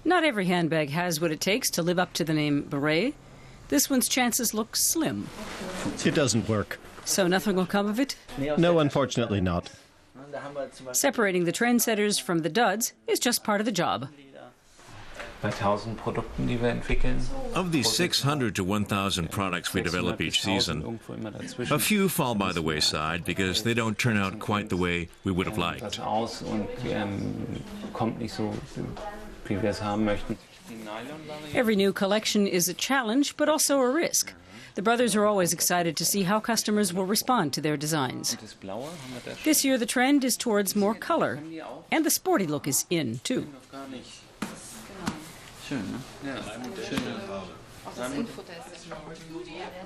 Not every handbag has what it takes to live up to the name Bree. This one's chances look slim. It doesn't work. So nothing will come of it? No, unfortunately not. Separating the trendsetters from the duds is just part of the job. Of the 600 to 1,000 products we develop each season, a few fall by the wayside because they don't turn out quite the way we would have liked. Every new collection is a challenge, but also a risk. The brothers are always excited to see how customers will respond to their designs. This year the trend is towards more color, and the sporty look is in, too.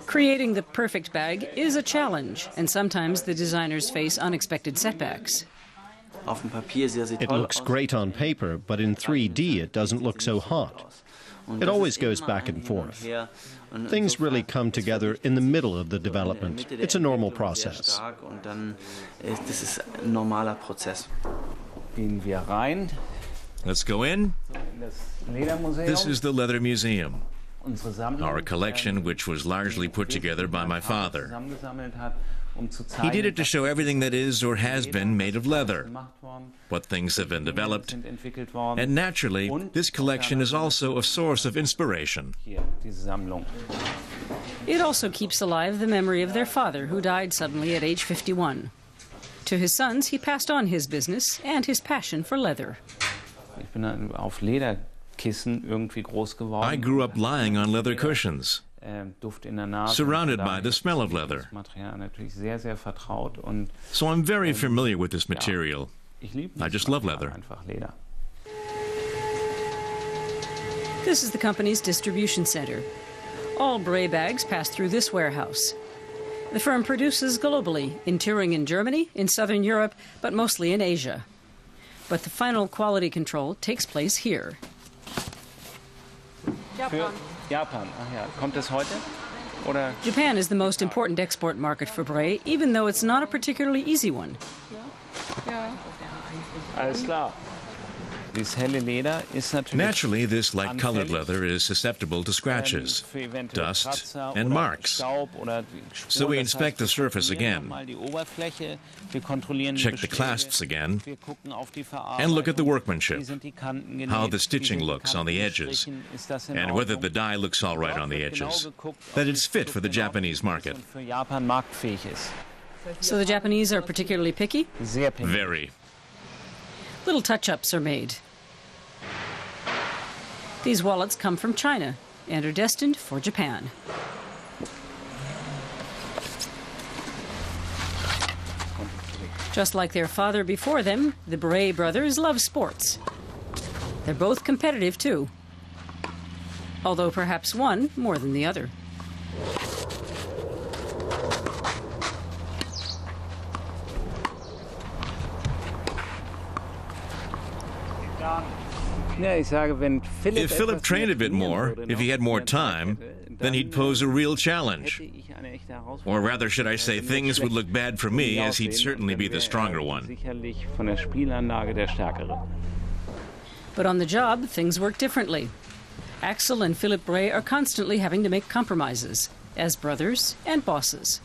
Creating the perfect bag is a challenge, and sometimes the designers face unexpected setbacks. It looks great on paper, but in 3D it doesn't look so hot. It always goes back and forth. Things really come together in the middle of the development. It's a normal process. Let's go in. This is the Leather Museum. Our collection, which was largely put together by my father. He did it to show everything that is or has been made of leather, what things have been developed, and naturally, this collection is also a source of inspiration. It also keeps alive the memory of their father, who died suddenly at age 51. To his sons, he passed on his business and his passion for leather. I grew up lying on leather cushions, surrounded by the smell of leather. So I'm very familiar with this material. I just love leather. This is the company's distribution center. All Bree bags pass through this warehouse. The firm produces globally, in touring in Germany, in Southern Europe, but mostly in Asia. But the final quality control takes place here. Japan is the most important export market for Bree, even though it's not a particularly easy one. Naturally, this light-colored leather is susceptible to scratches, dust, and marks. So we inspect the surface again, check the clasps again, and look at the workmanship, how the stitching looks on the edges, and whether the dye looks all right on the edges, that it's fit for the Japanese market. So the Japanese are particularly picky? Very. Little touch-ups are made. These wallets come from China and are destined for Japan. Just like their father before them, the Bree brothers love sports. They're both competitive, too, although perhaps one more than the other. If Philip trained a bit more, if he had more time, then he'd pose a real challenge. Or rather, should I say, things would look bad for me, as he'd certainly be the stronger one. But on the job, things work differently. Axel and Phillip Bree are constantly having to make compromises, as brothers and bosses.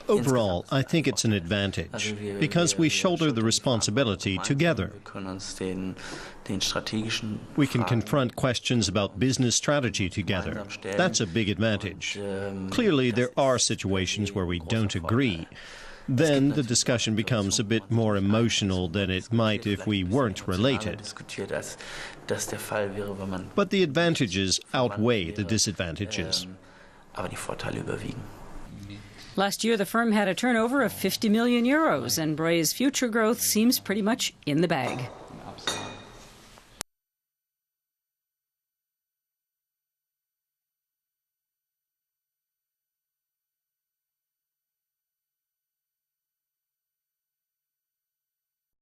Overall, I think it's an advantage, because we shoulder the responsibility together. We can confront questions about business strategy together. That's a big advantage. Clearly, there are situations where we don't agree. Then the discussion becomes a bit more emotional than it might if we weren't related. But the advantages outweigh the disadvantages. Last year, the firm had a turnover of 50 million euros, and Bree's future growth seems pretty much in the bag.